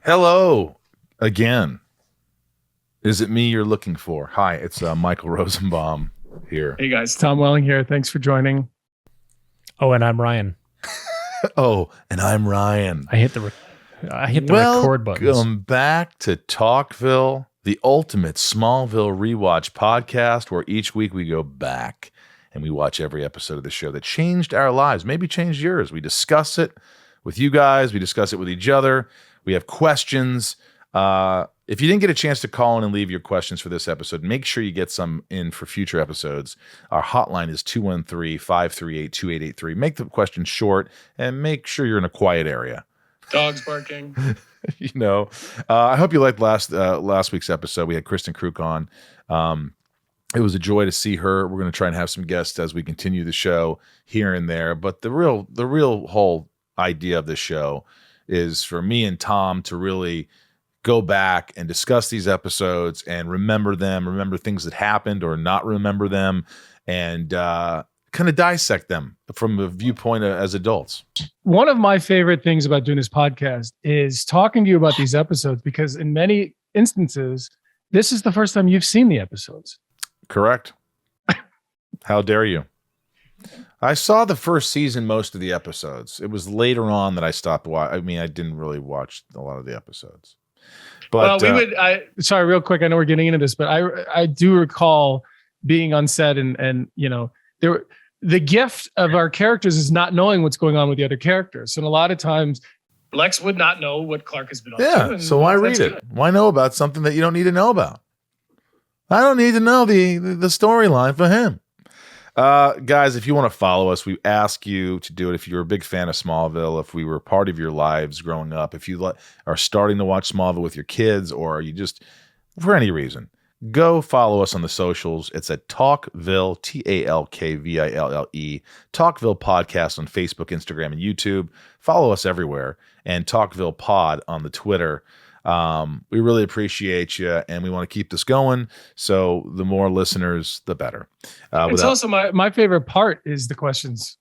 Hello again. Is it me you're looking for? Hi, it's Michael Rosenbaum here. Hey guys, Tom Welling here. Thanks for joining. Oh, and I'm Ryan. Oh, and I'm Ryan. I hit the record button. Welcome back to Talkville, the ultimate Smallville rewatch podcast, where each week we go back and we watch every episode of the show that changed our lives, maybe changed yours. We discuss it with you guys. We discuss it with each other. We have questions. If you didn't get a chance to call in and leave your questions for this episode, make sure you get some in for future episodes. Our hotline is 213-538-2883. Make the question short and make sure you're in a quiet area. Dogs barking. I hope you liked last week's episode. We had Kristen Kruk on. It was a joy to see her. We're going to try and have some guests as we continue the show here and there. But the real whole idea of this show is for me and Tom to really go back and discuss these episodes and remember them, remember things that happened or not remember them, and kind of dissect them from a viewpoint as adults. One of my favorite things about doing this podcast is talking to you about these episodes, because in many instances, this is the first time you've seen the episodes. Correct. How dare you? I saw the first season, most of the episodes. It was later on that I stopped watching. I mean, I didn't really watch a lot of the episodes. But sorry, real quick. I know we're getting into this, but I do recall being on set and the gift of our characters is not knowing what's going on with the other characters. And a lot of times Lex would not know what Clark has been up to. Yeah, so why read it? Why know about something that you don't need to know about? I don't need to know the storyline for him. Guys, if you want to follow us, we ask you to do it. If you're a big fan of Smallville, if we were part of your lives growing up, if you are starting to watch Smallville with your kids, or you just, for any reason, go follow us on the socials. It's at Talkville, TalkVille, Talkville Podcast on Facebook, Instagram, and YouTube. Follow us everywhere, and Talkville Pod on the Twitter. We really appreciate you, and we want to keep this going. So the more listeners, the better. It's also my favorite part is the questions.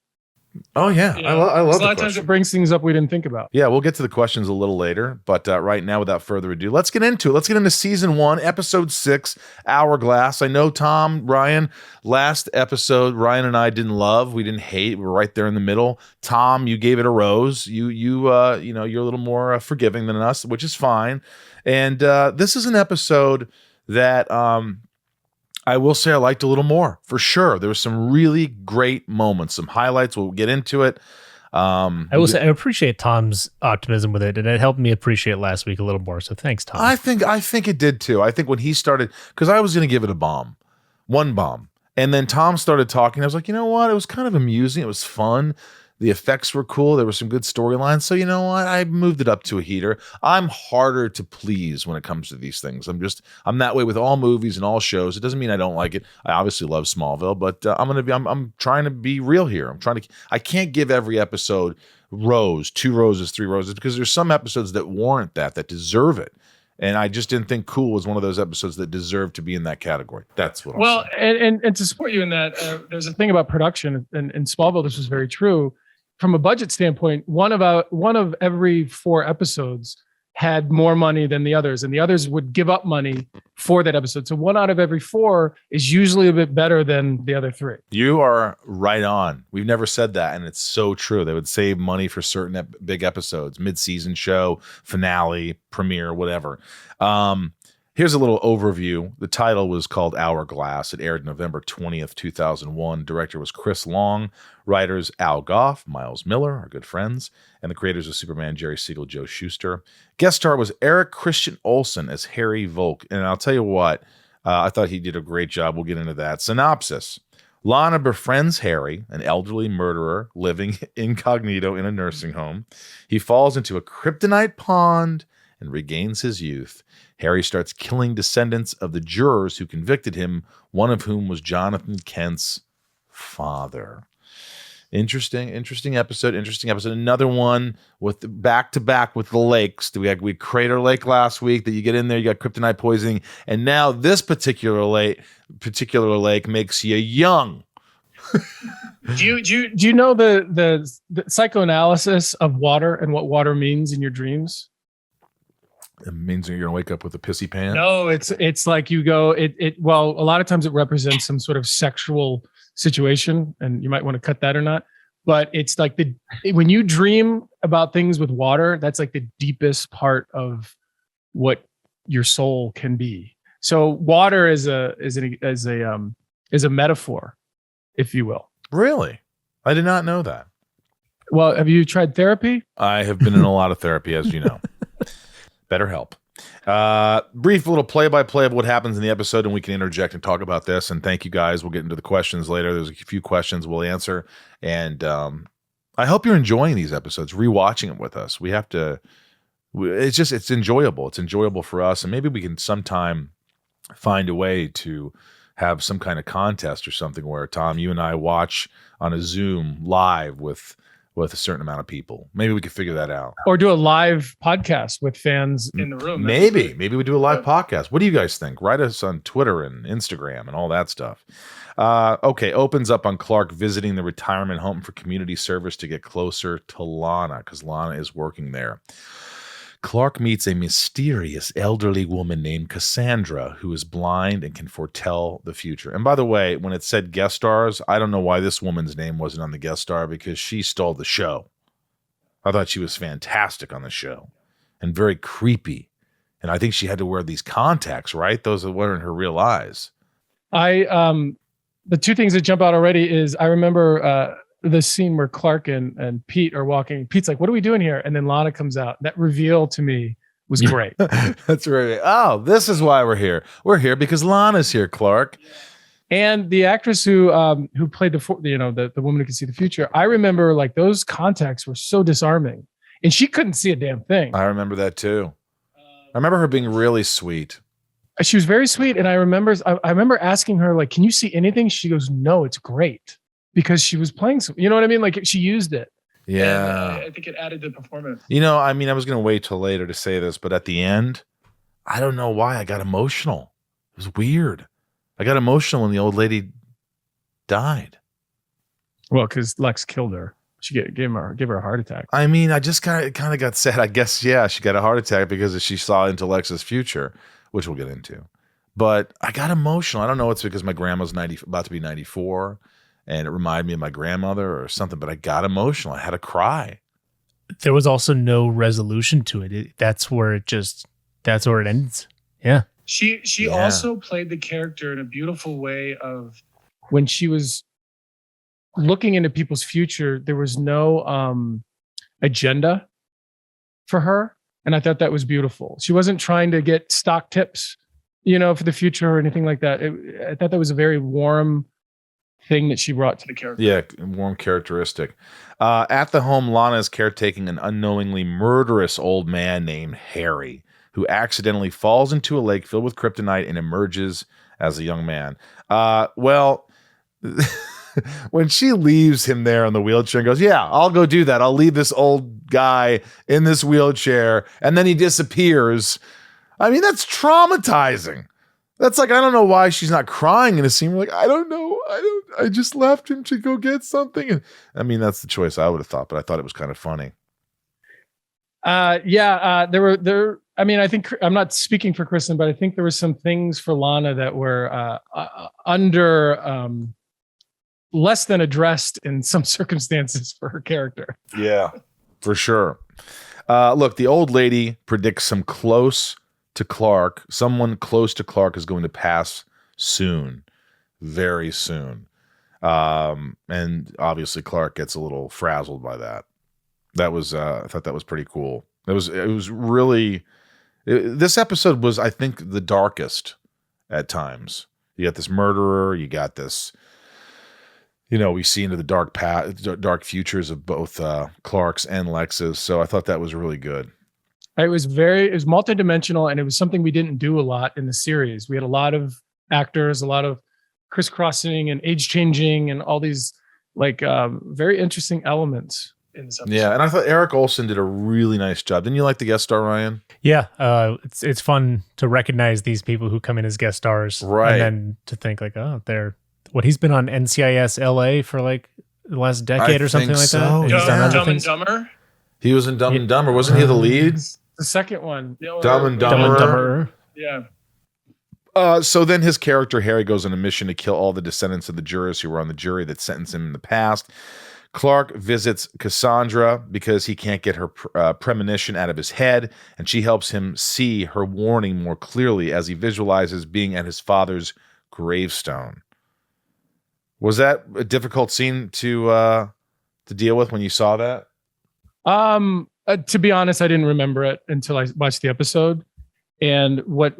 Oh yeah, I love. A lot of times it brings things up we didn't think about. Yeah, we'll get to the questions a little later, but right now, without further ado, let's get into it. Let's get into season 1, episode 6, Hourglass. I know Tom, Ryan, last episode, Ryan and I didn't love. We didn't hate. We're right there in the middle. Tom, you gave it a rose. You're a little more forgiving than us, which is fine. And this is an episode that I will say I liked a little more, for sure. There was some really great moments, some highlights. We'll get into it. I will say I appreciate Tom's optimism with it, and it helped me appreciate last week a little more. So thanks, Tom. I think it did too. I think when he started, because I was going to give it one bomb, and then Tom started talking. I was like, you know what? It was kind of amusing. It was fun. The effects were cool. There were some good storylines. So you know what? I moved it up to a heater. I'm harder to please when it comes to these things. I'm that way with all movies and all shows. It doesn't mean I don't like it. I obviously love Smallville, but I'm trying to be real here. I can't give every episode 2 roses, 3 roses, because there's some episodes that warrant that deserve it. And I just didn't think Cool was one of those episodes that deserved to be in that category. That's what I'm saying. And to support you in that, there's a thing about production, and in Smallville, this was very true. From a budget standpoint, one of every 4 episodes had more money than the others, and the others would give up money for that episode. So 1 out of every 4 is usually a bit better than the other 3. You are right on. We've never said that, and it's so true. They would save money for certain big episodes, mid-season show, finale, premiere, whatever. Here's a little overview. The title was called Hourglass. It aired November 20th, 2001. Director was Chris Long. Writers Al Goff, Miles Miller, our good friends, and the creators of Superman, Jerry Siegel, Joe Shuster. Guest star was Eric Christian Olsen as Harry Volk. And I'll tell you what, I thought he did a great job. We'll get into that. Synopsis. Lana befriends Harry, an elderly murderer living incognito in a nursing home. He falls into a kryptonite pond and regains his youth. Harry starts killing descendants of the jurors who convicted him, one of whom was Jonathan Kent's father. Interesting episode. Another one with back-to-back with the lakes. We Crater Lake last week that you get in there, you got kryptonite poisoning, and now this particular lake makes you young. Do you know the psychoanalysis of water and what water means in your dreams? It means you're gonna wake up with a pissy pants. No, it's like you go. Well, a lot of times it represents some sort of sexual situation, and you might want to cut that or not. But it's like when you dream about things with water, that's like the deepest part of what your soul can be. So water is a metaphor, if you will. Really? I did not know that. Well, have you tried therapy? I have been in a lot of therapy, as you know. BetterHelp. Brief little play-by-play of what happens in the episode, and we can interject and talk about this. And thank you guys. We'll get into the questions later. There's a few questions we'll answer. And I hope you're enjoying these episodes, rewatching them with us. We have to... It's enjoyable. It's enjoyable for us. And maybe we can sometime find a way to have some kind of contest or something where, Tom, you and I watch on a Zoom live with a certain amount of people. Maybe we could figure that out. Or do a live podcast with fans in the room. Maybe we do a live podcast. What do you guys think? Write us on Twitter and Instagram and all that stuff. Okay, opens up on Clark visiting the retirement home for community service to get closer to Lana, because Lana is working there. Clark meets a mysterious elderly woman named Cassandra, who is blind and can foretell the future. And by the way, when it said guest stars, I don't know why this woman's name wasn't on the guest star, because she stole the show. I thought she was fantastic on the show and very creepy. And I think she had to wear these contacts, right? Those weren't her real eyes. The two things that jump out already is I remember the scene where Clark and Pete are walking. Pete's like, "What are we doing here?" And then Lana comes out. That reveal to me was great. That's right. Oh, this is why we're here. We're here because Lana's here, Clark. And the actress who played the woman who could see the future, I remember like those contacts were so disarming, and she couldn't see a damn thing. I remember that too. I remember her being really sweet. She was very sweet, and I remember asking her like, "Can you see anything?" She goes, "No, it's great." Because she was playing some, you know what I mean? Like she used it. Yeah. And I think it added to the performance. You know, I mean, I was going to wait till later to say this, but at the end, I don't know why I got emotional. It was weird. I got emotional when the old lady died. Well, because Lex killed her. She gave her a heart attack. I mean, I just kind of got sad. I guess, yeah, she got a heart attack because she saw into Lex's future, which we'll get into. But I got emotional. I don't know. It's because my grandma's about to be 94. And it reminded me of my grandmother or something, but I got emotional. I had to cry. There was also no resolution to it. That's where it ends. Yeah. She also played the character in a beautiful way of when she was looking into people's future, there was no agenda for her. And I thought that was beautiful. She wasn't trying to get stock tips, for the future or anything like that. I thought that was a very warm thing that she brought to the character. Yeah, warm characteristic. At the home, Lana is caretaking an unknowingly murderous old man named Harry, who accidentally falls into a lake filled with kryptonite and emerges as a young man. When she leaves him there on the wheelchair and goes, "Yeah, I'll go do that. I'll leave this old guy in this wheelchair," and then he disappears. I mean, that's traumatizing. That's like, I don't know why she's not crying in a scene. We're like, I don't know. I just left him to go get something. And I mean, that's the choice I would have thought, but I thought it was kind of funny. I think I'm not speaking for Kristen, but I think there were some things for Lana that were under less than addressed in some circumstances for her character. Yeah, for sure. Look, the old lady predicts someone close to Clark is going to pass soon, very soon. And obviously Clark gets a little frazzled by that. That was, I thought that was pretty cool. It was really, this episode was, I think, the darkest at times. You got this murderer, you got this, we see into the dark futures of both Clark's and Lex's. So I thought that was really good. It was multidimensional, and it was something we didn't do a lot in the series. We had a lot of actors, a lot of crisscrossing and age changing and all these very interesting elements in this episode. Yeah, and I thought Eric Olsen did a really nice job. Didn't you like the guest star, Ryan? Yeah, it's fun to recognize these people who come in as guest stars. Right. And then to think he's been on NCIS LA for like the last decade or something like that. So. He's done other Dumb and things. Dumber? He was in Dumb and Dumber. Wasn't he the lead? The second one. Dumb and Dumb and Dumberer. Dumberer. Yeah. So then his character, Harry, goes on a mission to kill all the descendants of the jurors who were on the jury that sentenced him in the past. Clark visits Cassandra because he can't get her premonition out of his head, and she helps him see her warning more clearly as he visualizes being at his father's gravestone. Was that a difficult scene to deal with when you saw that? To be honest, I didn't remember it until I watched the episode. And what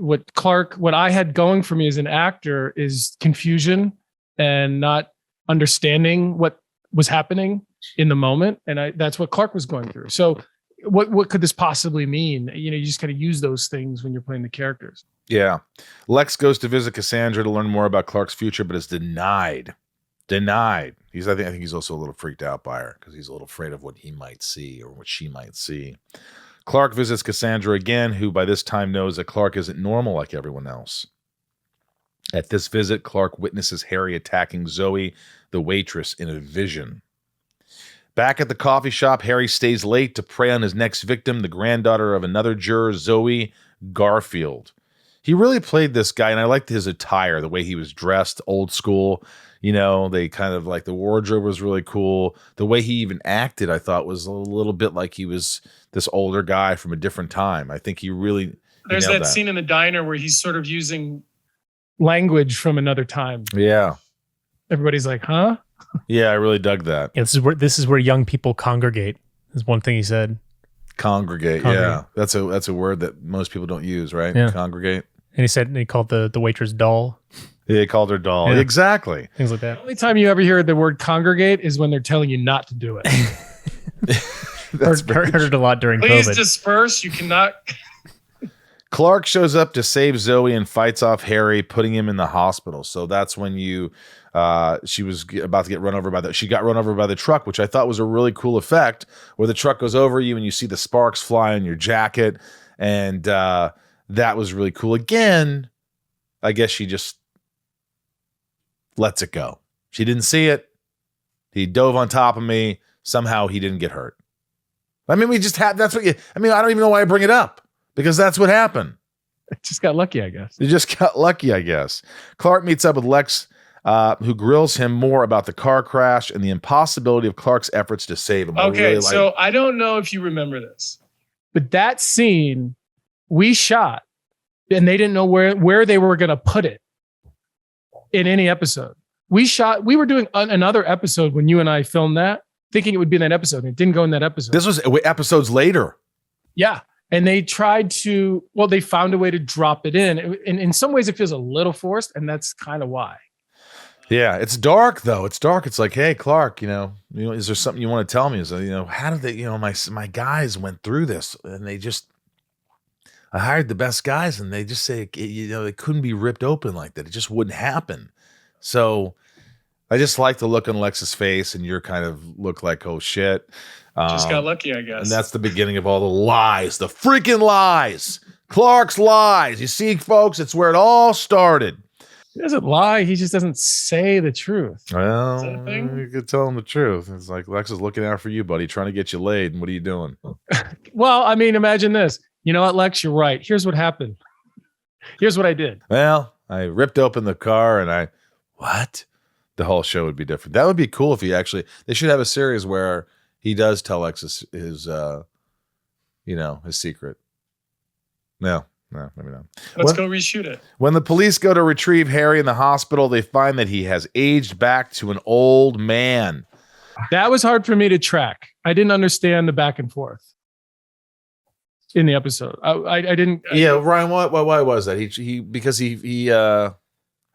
I had going for me as an actor is confusion and not understanding what was happening in the moment. And that's what Clark was going through. So what could this possibly mean? You just kind of use those things when you're playing the characters. Yeah. Lex goes to visit Cassandra to learn more about Clark's future, but is denied. I think he's also a little freaked out by her because he's a little afraid of what he might see or what she might see. Clark visits Cassandra again, who by this time knows that Clark isn't normal like everyone else. At this visit, Clark witnesses Harry attacking Zoe, the waitress, in a vision. Back at the coffee shop, Harry stays late to prey on his next victim, the granddaughter of another juror, Zoe Garfield. He really played this guy, and I liked his attire, the way he was dressed, old school. They kind of like the wardrobe was really cool. The way he even acted, I thought, was a little bit like he was this older guy from a different time. I think he really. There's that scene in the diner where he's sort of using language from another time. Yeah. Everybody's like, huh? Yeah, I really dug that. Yeah, this is where young people congregate. Is one thing he said. Congregate. Yeah, that's a word that most people don't use, right? Yeah. Congregate. And he called the waitress doll. Yeah, he called her doll. Yeah. Exactly. Things like that. The only time you ever hear the word congregate is when they're telling you not to do it. Heard it a lot during Please COVID. disperse. You cannot. Clark shows up to save Zoe and fights off Harry, putting him in the hospital. So that's when she was about to get run over by she got run over by the truck, which I thought was a really cool effect, where the truck goes over you and you see the sparks fly on your jacket, and that was really cool. Again, I guess she just lets it go. She didn't see it. He dove on top of me. Somehow he didn't get hurt. I mean, I don't even know why I bring it up, because that's what happened. It just got lucky, I guess. They just got lucky, I guess. Clark meets up with Lex, who grills him more about the car crash and the impossibility of Clark's efforts to save him. Okay, so I don't know if you remember this, but that scene we shot, and they didn't know where they were going to put it in any episode. We were doing another episode when you and I filmed that, thinking it would be in that episode, and it didn't go in that episode. This was episodes later. Yeah. And they they found a way to drop it in. In some ways, it feels a little forced, and that's kind of why. Yeah, it's dark though. It's dark. It's like, hey, Clark, is there something you want to tell me? Is how did they, my guys went through this, and I hired the best guys, and they just say, it couldn't be ripped open like that. It just wouldn't happen. So I just like the look on Lex's face, and you're kind of look like, oh shit. Just got lucky, I guess. And that's the beginning of all the lies, the freaking lies. Clark's lies. You see, folks, it's where it all started. He doesn't lie. He just doesn't say the truth. Well, you could tell him the truth. It's like, Lex is looking out for you, buddy, trying to get you laid. And what are you doing? Well, I mean, imagine this. You know what, Lex? You're right. Here's what happened. Here's what I did. Well, I ripped open the car and what? The whole show would be different. That would be cool if they should have a series where he does tell Lex his secret. No, maybe not. Let's go reshoot it. When the police go to retrieve Harry in the hospital, they find that he has aged back to an old man. That was hard for me to track. I didn't understand the back and forth in the episode. I didn't. Ryan, why was that? He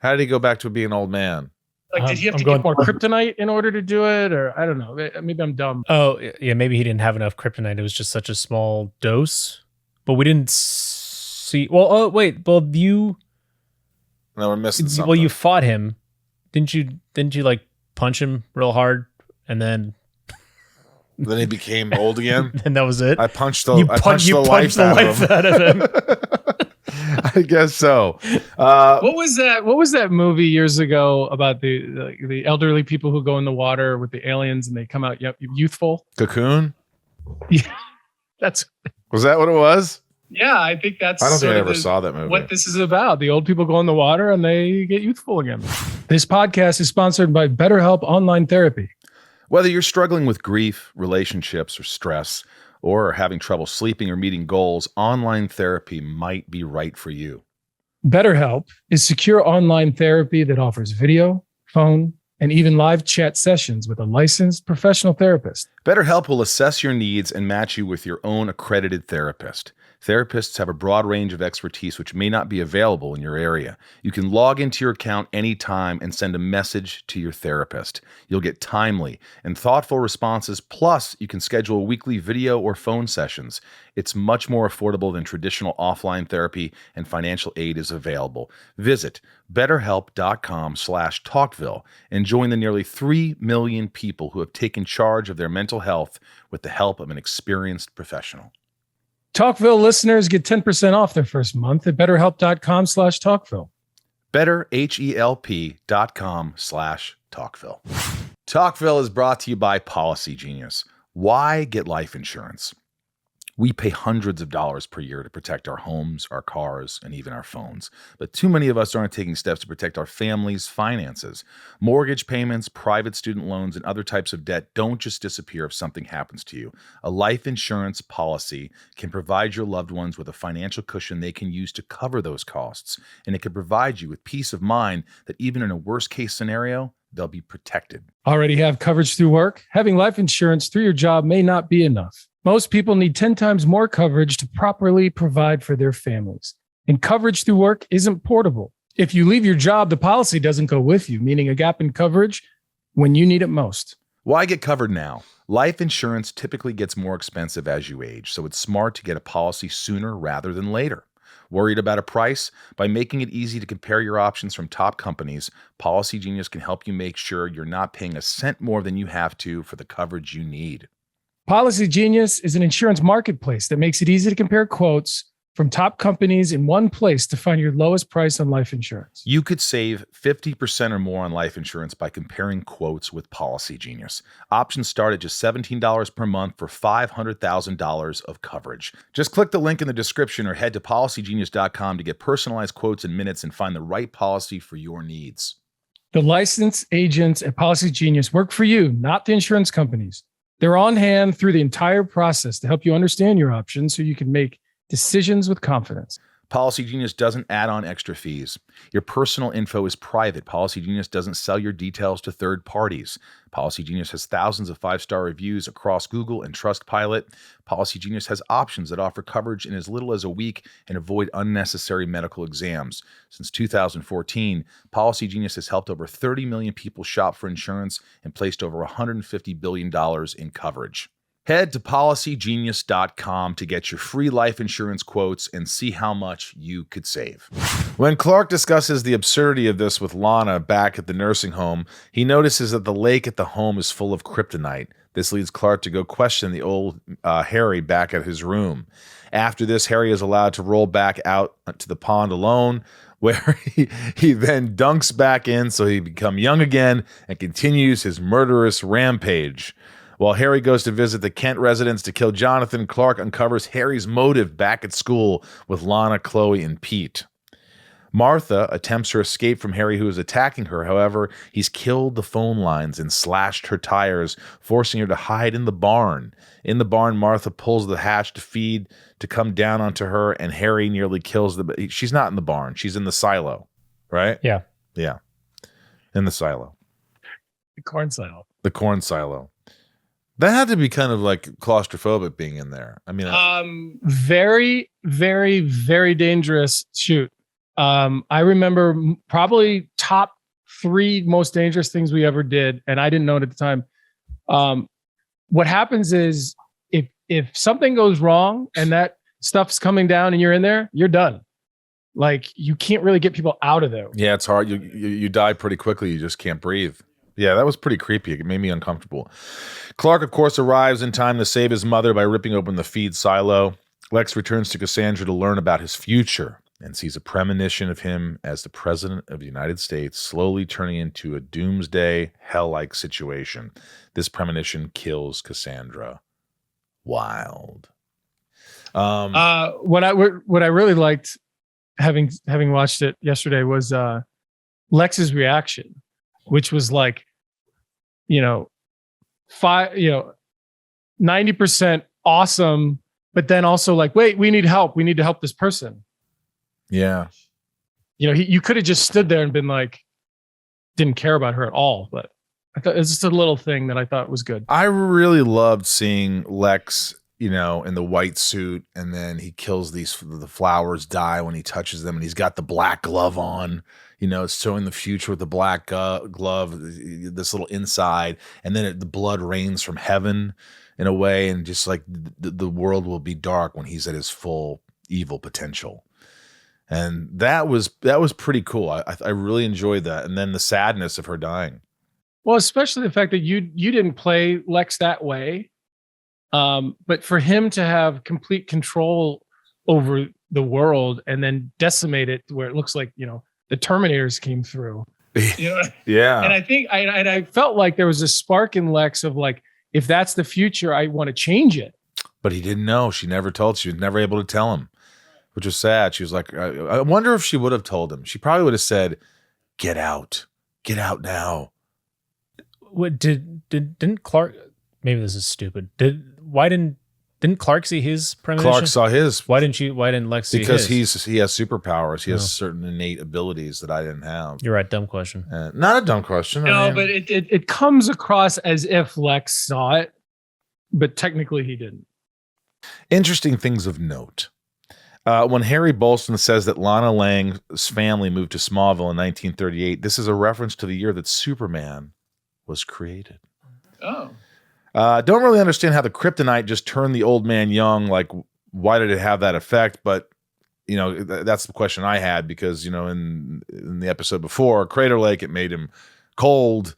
how did he go back to being an old man? Like, did he have to get more kryptonite in order to do it? Or I don't know. Maybe I'm dumb. Oh, yeah. Maybe he didn't have enough kryptonite. It was just such a small dose. But we didn't see. Well, oh, wait. Well, No, we're missing something. Well, you fought him. Didn't you like punch him real hard? And then he became old again? And that was it? I punched the life out of him. I guess so. What was that movie years ago about the elderly people who go in the water with the aliens and they come out youthful? Cocoon? Yeah, that's Was that what it was? Yeah, I think that's I don't think sort I of ever saw that movie. what this is about. The old people go in the water and they get youthful again. This podcast is sponsored by BetterHelp Online Therapy. Whether you're struggling with grief, relationships, or stress, or are having trouble sleeping or meeting goals, online therapy might be right for you. BetterHelp is secure online therapy that offers video, phone, and even live chat sessions with a licensed professional therapist. BetterHelp will assess your needs and match you with your own accredited therapist. Therapists have a broad range of expertise which may not be available in your area. You can log into your account anytime and send a message to your therapist. You'll get timely and thoughtful responses, plus you can schedule weekly video or phone sessions. It's much more affordable than traditional offline therapy, and financial aid is available. Visit betterhelp.com/talkville and join the nearly 3 million people who have taken charge of their mental health with the help of an experienced professional. Talkville listeners get 10% off their first month at betterhelp.com/talkville. betterhelp.com/talkville. Talkville is brought to you by Policy Genius. Why get life insurance? We pay hundreds of dollars per year to protect our homes, our cars, and even our phones. But too many of us aren't taking steps to protect our families' finances. Mortgage payments, private student loans, and other types of debt don't just disappear if something happens to you. A life insurance policy can provide your loved ones with a financial cushion they can use to cover those costs. And it can provide you with peace of mind that even in a worst-case scenario, they'll be protected. Already have coverage through work? Having life insurance through your job may not be enough. Most people need 10 times more coverage to properly provide for their families. And coverage through work isn't portable. If you leave your job, the policy doesn't go with you, meaning a gap in coverage when you need it most. Why get covered now? Life insurance typically gets more expensive as you age, so it's smart to get a policy sooner rather than later. Worried about a price? By making it easy to compare your options from top companies, Policy Genius can help you make sure you're not paying a cent more than you have to for the coverage you need. Policy Genius is an insurance marketplace that makes it easy to compare quotes from top companies in one place to find your lowest price on life insurance. You could save 50% or more on life insurance by comparing quotes with Policy Genius. Options start at just $17 per month for $500,000 of coverage. Just click the link in the description or head to policygenius.com to get personalized quotes in minutes and find the right policy for your needs. The licensed agents at Policy Genius work for you, not the insurance companies. They're on hand through the entire process to help you understand your options so you can make decisions with confidence. Policy Genius doesn't add on extra fees. Your personal info is private. Policy Genius doesn't sell your details to third parties. Policy Genius has thousands of 5-star reviews across Google and Trustpilot. Policy Genius has options that offer coverage in as little as a week and avoid unnecessary medical exams. Since 2014, Policy Genius has helped over 30 million people shop for insurance and placed over $150 billion in coverage. Head to policygenius.com to get your free life insurance quotes and see how much you could save. When Clark discusses the absurdity of this with Lana back at the nursing home, he notices that the lake at the home is full of kryptonite. This leads Clark to go question the old Harry back at his room. After this, Harry is allowed to roll back out to the pond alone, where he then dunks back in so he become young again and continues his murderous rampage. While Harry goes to visit the Kent residence to kill Jonathan, Clark uncovers Harry's motive back at school with Lana, Chloe, and Pete. Martha attempts her escape from Harry, who is attacking her. However, he's killed the phone lines and slashed her tires, forcing her to hide in the barn. In the barn, Martha pulls the hatch to feed to come down onto her, and Harry nearly kills the... She's not in the barn. She's in the silo, right? Yeah. Yeah. In the silo. The corn silo. The corn silo. That had to be kind of like claustrophobic being in there. I mean, very, very, very dangerous shoot. I remember probably top 3 most dangerous things we ever did, and I didn't know it at the time. What happens is if something goes wrong and that stuff's coming down and you're in there, you're done. Like, you can't really get people out of there. Yeah, it's hard. You die pretty quickly. You just can't breathe. Yeah, that was pretty creepy. It made me uncomfortable. Clark, of course, arrives in time to save his mother by ripping open the feed silo. Lex returns to Cassandra to learn about his future and sees a premonition of him as the president of the United States, slowly turning into a doomsday, hell-like situation. This premonition kills Cassandra. Wild. What I really liked, having watched it yesterday, was Lex's reaction, which was like, 90% awesome, but then also like, wait, we need help. We need to help this person. Yeah. You could have just stood there and been like, didn't care about her at all. But I thought it's just a little thing that I thought was good. I really loved seeing Lex, in the white suit, and then he kills the flowers die when he touches them, and he's got the black glove on. It's showing the future with the black glove, this little inside, and then the blood rains from heaven in a way, and just like the world will be dark when he's at his full evil potential. And that was pretty cool. I really enjoyed that. And then the sadness of her dying. Well, especially the fact that you didn't play Lex that way. But for him to have complete control over the world and then decimate it where it looks like, the Terminators came through. Yeah. And I think I felt like there was a spark in Lex of like, if that's the future, I want to change it. But he didn't know. She never told. She was never able to tell him, which was sad. She was like, I wonder if she would have told him. She probably would have said, get out now. What didn't Clark? Maybe this is stupid. Didn't Clark see his premonition? Clark saw his. Why didn't Lex see his? Because he has superpowers. He has certain innate abilities that I didn't have. You're right. Dumb question. Not a dumb question. No, but it comes across as if Lex saw it, but technically he didn't. Interesting things of note. When Harry Bolston says that Lana Lang's family moved to Smallville in 1938, this is a reference to the year that Superman was created. Oh. Don't really understand how the Kryptonite just turned the old man young. Like, why did it have that effect? But, that's the question I had because, in the episode before, Crater Lake, it made him cold.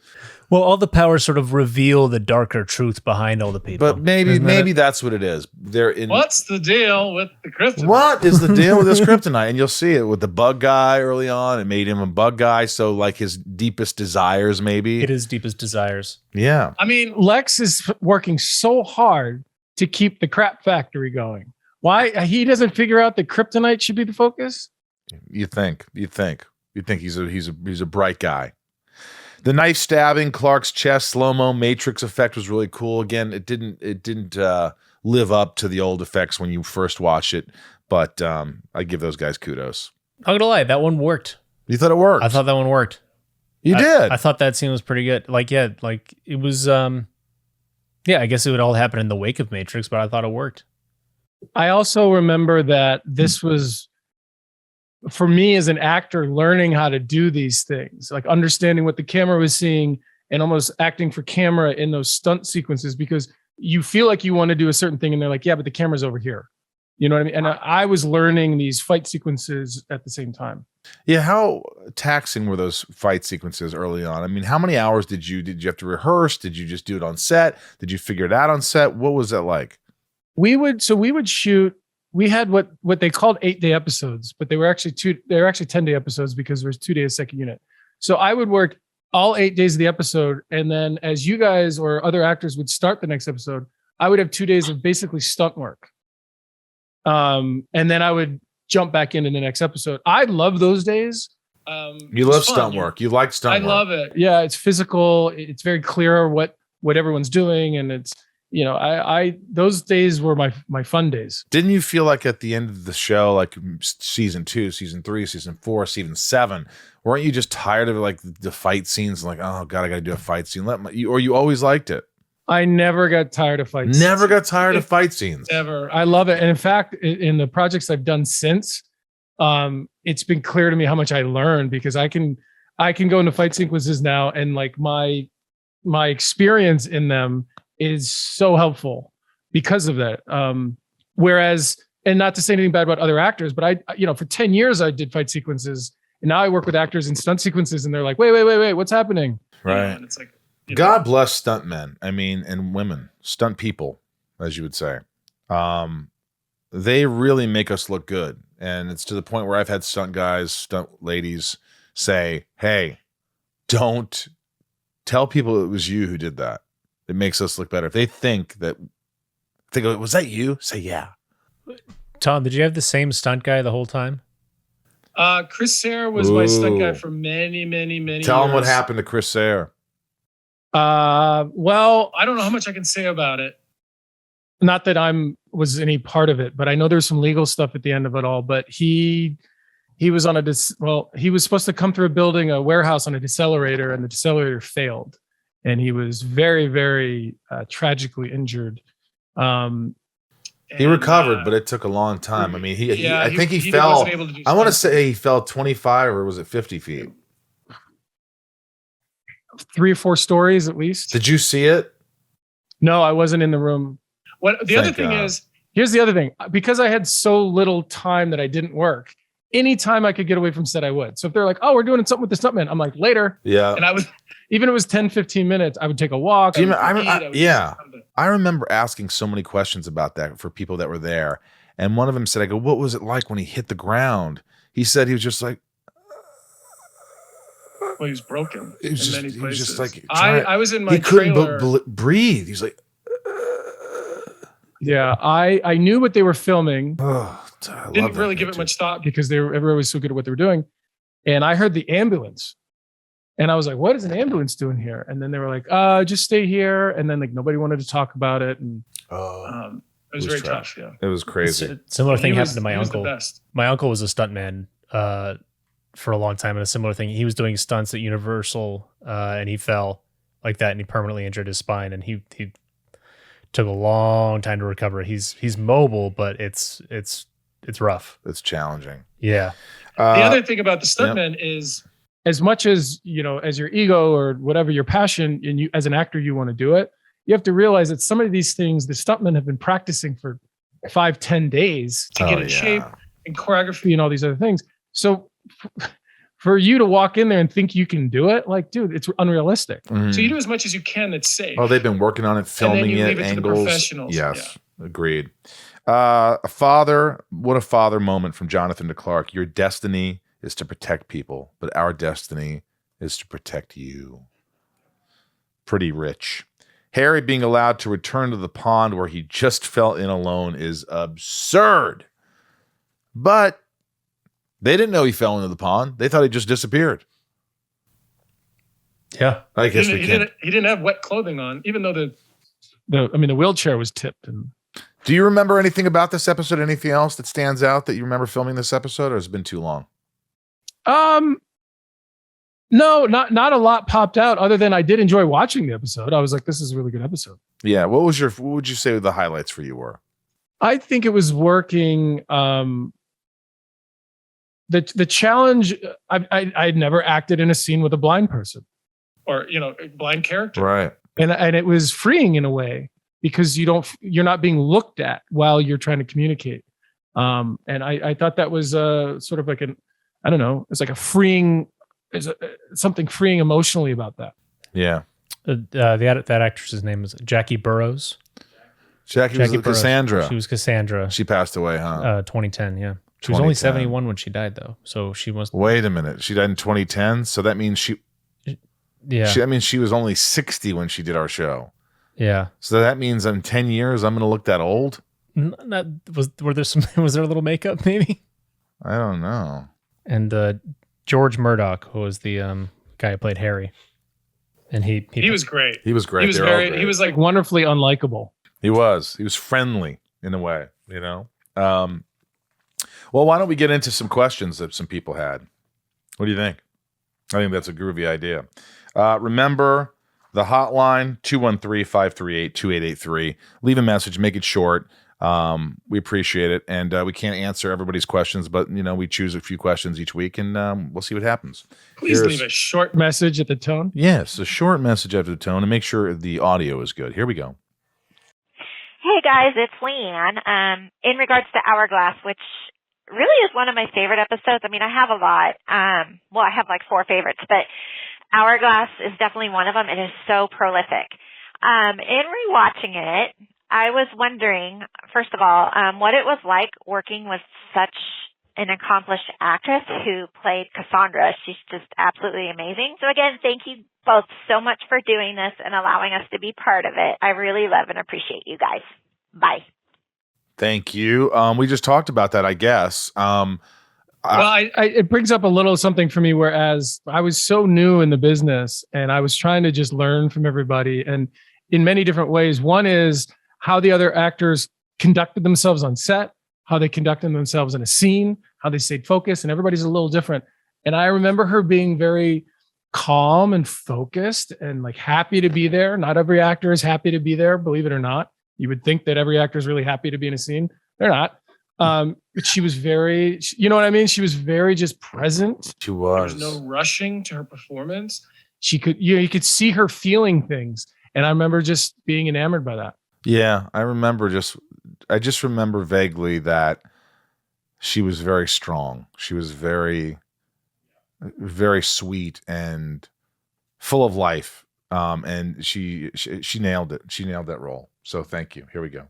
Well, all the powers sort of reveal the darker truth behind all the people. But maybe that's what it is. What's the deal with the Kryptonite? What is the deal with this Kryptonite? And you'll see it with the bug guy early on. It made him a bug guy. So like his deepest desires, maybe. It is deepest desires. Yeah. I mean, Lex is working so hard to keep the crap factory going. Why he doesn't figure out that Kryptonite should be the focus? You think he's a bright guy. The knife stabbing, Clark's chest, slow-mo Matrix effect was really cool. Again, it didn't live up to the old effects when you first watch it, but I give those guys kudos. I'm gonna lie, that one worked. You thought it worked? I thought that one worked. You did? I thought that scene was pretty good. Like it was. I guess it would all happen in the wake of Matrix, but I thought it worked. I also remember that this was, for me as an actor, learning how to do these things, like understanding what the camera was seeing and almost acting for camera in those stunt sequences, because you feel like you want to do a certain thing and they're like, yeah, but the camera's over here. You know what I mean? And I was learning these fight sequences at the same time. Yeah. How taxing were those fight sequences early on? I mean, how many hours did you have to rehearse? Did you just do it on set? Did you figure it out on set? What was that like? We would shoot. We had what they called 8-day episodes, but they were actually 10-day episodes because there was 2 days second unit. So I would work all 8 days of the episode. And then as you guys or other actors would start the next episode, I would have 2 days of basically stunt work. And then I would jump back into the next episode. I love those days. You love stunt work. You like stunt work. I love it. Yeah. It's physical. It's very clear what everyone's doing. And it's, those days were my fun days. Didn't you feel like at the end of the show, like season 2, season 3, season 4, season 7, weren't you just tired of like the fight scenes? Like, oh God, I got to do a fight scene. Or you always liked it? I never got tired of fight scenes. Never got tired of fight scenes. Ever. I love it. And in fact, in the projects I've done since, it's been clear to me how much I learned, because I can go into fight sequences now and like my experience in them is so helpful because of that. Whereas, and not to say anything bad about other actors, but I for 10 years I did fight sequences, and now I work with actors in stunt sequences, and they're like, wait, what's happening? Right. And it's like, God bless stuntmen. I mean, and women, stunt people, as you would say. They really make us look good. And it's to the point where I've had stunt guys, stunt ladies say, hey, don't tell people it was you who did that. It makes us look better. If they go, was that you? Say, yeah. Tom, did you have the same stunt guy the whole time? Chris Sayre was my stunt guy for many, many, many Tell years. him what happened to Chris Sayre. Well, I don't know how much I can say about it. Not that was any part of it, but I know there's some legal stuff at the end of it all. But he was on he was supposed to come through a warehouse on a decelerator, and the decelerator failed, and he was very, very tragically injured. He recovered, but it took a long time. I mean, I think he fell. I want to say he fell 25 or was it 50 feet? 3 or 4 stories at least. Did you see it? No, I wasn't in the room. Here's the other thing. Because I had so little time that I didn't work, anytime I could get away from set, I would. So if they're like, oh, we're doing something with the stuntman, I'm like, later. Yeah. And even if it was 10, 15 minutes, I would take a walk. I remember asking so many questions about that for people that were there. And one of them said, I go, what was it like when he hit the ground? He said he was just like, well, he was broken in many places. He was just like, I was in my trailer. He couldn't breathe. He's like, yeah, I knew what they were filming. Didn't really give it much thought because everybody was so good at what they were doing. And I heard the ambulance. And I was like, what is an ambulance doing here? And then they were like, just stay here. And then like nobody wanted to talk about it. And it was very tough. Yeah. It was crazy. Similar thing happened to my uncle. My uncle was a stuntman for a long time, and a similar thing. He was doing stunts at Universal and he fell like that and he permanently injured his spine, and he took a long time to recover. He's mobile, but it's rough. It's challenging. Yeah. The other thing about the stuntman is, as much as, as your ego or whatever your passion, and you as an actor, you want to do it, you have to realize that some of these things, the stuntmen have been practicing for 5-10 days to get in shape, and choreography and all these other things. So for you to walk in there and think you can do it, like, dude, it's unrealistic. So you do as much as you can that's safe. Oh, they've been working on it, filming and then you it, leave angles. To the professionals. Yes, agreed. What a father moment from Jonathan to Clark. Your destiny is to protect people, but our destiny is to protect you. Pretty rich. Harry being allowed to return to the pond where he just fell in alone is absurd. But they didn't know he fell into the pond. They thought he just disappeared. Yeah. I guess he didn't have wet clothing on, even though the wheelchair was tipped. Do you remember anything about this episode? Anything else that stands out that you remember filming this episode, or has it been too long? No, not a lot popped out other than I did enjoy watching the episode. I was like, this is a really good episode. Yeah. What would you say the highlights for you were? I think it was working. The challenge, I'd never acted in a scene with a blind person or, a blind character. Right. And it was freeing in a way because you're not being looked at while you're trying to communicate. And I thought that was sort of like it's like something freeing emotionally about that. Yeah. That actress's name is Jackie Burroughs. Jackie was Cassandra. She was Cassandra. She passed away, huh? 2010, yeah. She was only 71 when she died, though. So she must. Wait a minute. She died in 2010? So that means she was only 60 when she did our show. Yeah. So that means in 10 years, I'm going to look that old? Was there a little makeup, maybe? I don't know. And George Murdoch, who was the guy who played Harry. And he was great. He was great. He was like wonderfully unlikable. He was friendly in a way, Well, why don't we get into some questions that some people had? What do you think? I think that's a groovy idea. Remember the hotline, 213-538-2883. Leave a message, make it short. We appreciate it. And we can't answer everybody's questions, but we choose a few questions each week and we'll see what happens. Please leave a short message at the tone. Yes, a short message after the tone and make sure the audio is good. Here we go. Hey guys, it's Leanne. In regards to Hourglass, which really is one of my favorite episodes. I mean, I have a lot. I have like 4 favorites, but Hourglass is definitely one of them. It is so prolific. In rewatching it, I was wondering, first of all, what it was like working with such an accomplished actress who played Cassandra. She's just absolutely amazing. So again, thank you both so much for doing this and allowing us to be part of it. I really love and appreciate you guys. Bye. Thank you. We just talked about that, I guess. It brings up a little something for me, whereas I was so new in the business and I was trying to just learn from everybody and in many different ways. One is how the other actors conducted themselves on set, how they conducted themselves in a scene, how they stayed focused, and everybody's a little different. And I remember her being very calm and focused and like happy to be there. Not every actor is happy to be there, believe it or not. You would think that every actor is really happy to be in a scene. They're not. But she was very, you know what I mean? She was very just present. She was. There was no rushing to her performance. She could, you could see her feeling things. And I remember just being enamored by that. Yeah, I just remember vaguely that she was very strong. She was very, very sweet and full of life. And she nailed it. She nailed that role. So thank you. Here we go.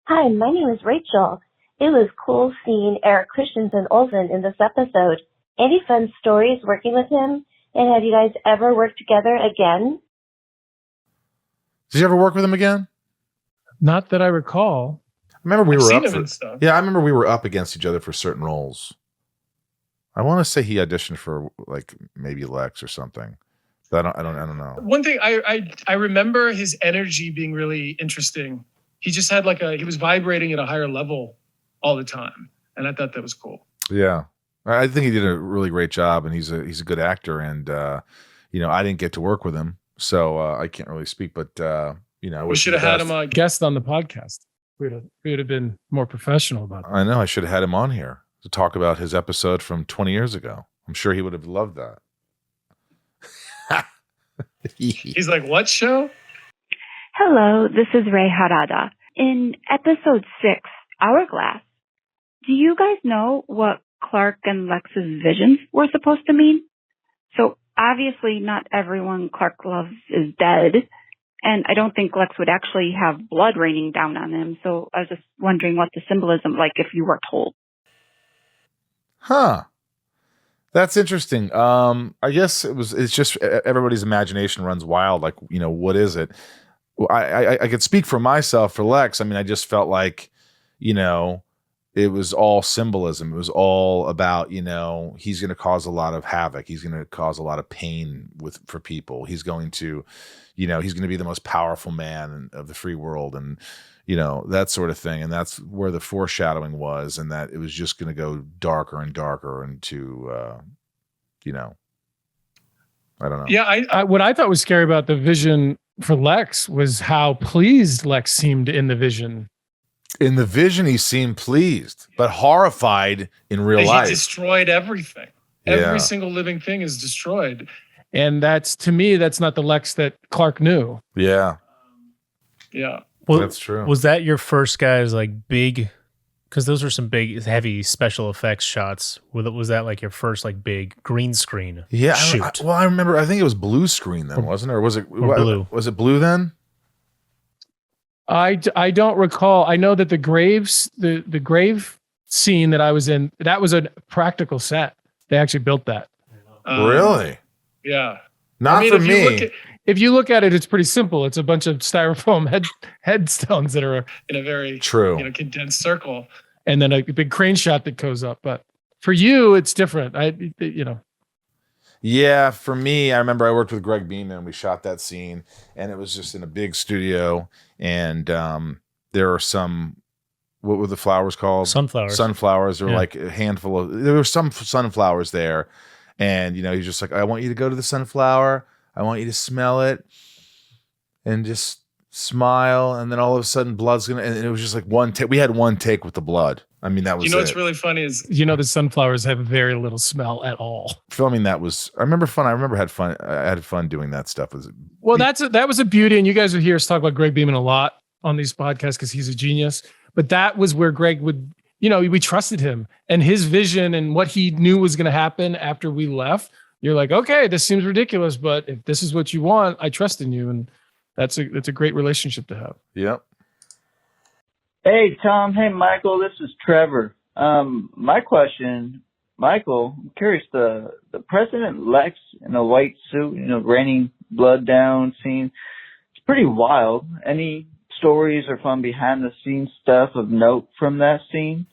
Hi, my name is Rachel. It was cool seeing Eric Christensen Olsen in this episode. Any fun stories working with him? And have you guys ever worked together again? Did you ever work with him again? Not that I recall. I remember we were up him and stuff. Yeah, I remember we were up against each other for certain roles. I want to say he auditioned for like maybe Lex or something. But I don't know. One thing I remember his energy being really interesting. He just had he was vibrating at a higher level all the time. And I thought that was cool. Yeah. I think he did a really great job, and he's a good actor. And, I didn't get to work with him, so I can't really speak, but, we should have had him a guest on the podcast. We would have been more professional about it. I know. I should have had him on here to talk about his episode from 20 years ago. I'm sure he would have loved that. He's like, what show? Hello, this is Ray Harada. In episode 6, Hourglass, do you guys know what Clark and Lex's visions were supposed to mean? So obviously not everyone Clark loves is dead, and I don't think Lex would actually have blood raining down on him, so I was just wondering what the symbolism like if you were told. Huh. That's interesting. I guess it's just everybody's imagination runs wild. Like, what is it? I could speak for myself for Lex. I mean, I just felt like, it was all symbolism. It was all about, he's going to cause a lot of havoc. He's going to cause a lot of pain for people. He's going to, he's going to be the most powerful man of the free world, and, that sort of thing. And that's where the foreshadowing was, and that it was just going to go darker and darker into, I don't know. Yeah. I what I thought was scary about the vision for Lex was how pleased Lex seemed in the vision. In the vision, he seemed pleased, but horrified in real life. He destroyed everything. Yeah. Every single living thing is destroyed. And to me, that's not the Lex that Clark knew. Yeah. Yeah. Well, that's true. Was that your first guys big? Because those were some big, heavy special effects shots. Was that your first big green screen? Yeah. Shoot. I remember. I think it was blue screen then, wasn't it? Or was it blue? Was it blue then? I don't recall. I know that the grave scene that I was in, that was a practical set. They actually built that. Really? Yeah. Not for me. If you look at it, it's pretty simple. It's a bunch of styrofoam headstones that are in a very condensed circle, and then a big crane shot that goes up. But for you, it's different. Yeah, for me, I remember I worked with Greg Beeman. We shot that scene, and it was just in a big studio. And there are some, what were the flowers called? Sunflowers. Sunflowers. There were a handful of. There were some sunflowers there, and he's just like, I want you to go to the sunflower. I want you to smell it and just smile. And then all of a sudden blood's going to, and it was just one take. We had one take with the blood. I mean, that was what's really funny is, the sunflowers have very little smell at all. Filming that was, I remember I had fun. I had fun doing that stuff. That was a beauty. And you guys would hear us talk about Greg Beeman a lot on these podcasts because he's a genius. But that was where Greg would, we trusted him and his vision and what he knew was going to happen after we left. You're like, okay, this seems ridiculous, but if this is what you want, I trust in you. And it's a great relationship to have. Yep. Hey, Tom. Hey, Michael. This is Trevor. My question, Michael, I'm curious, the President Lex in a white suit, raining blood down scene, it's pretty wild. Any stories or fun behind the scenes stuff of note from that scene?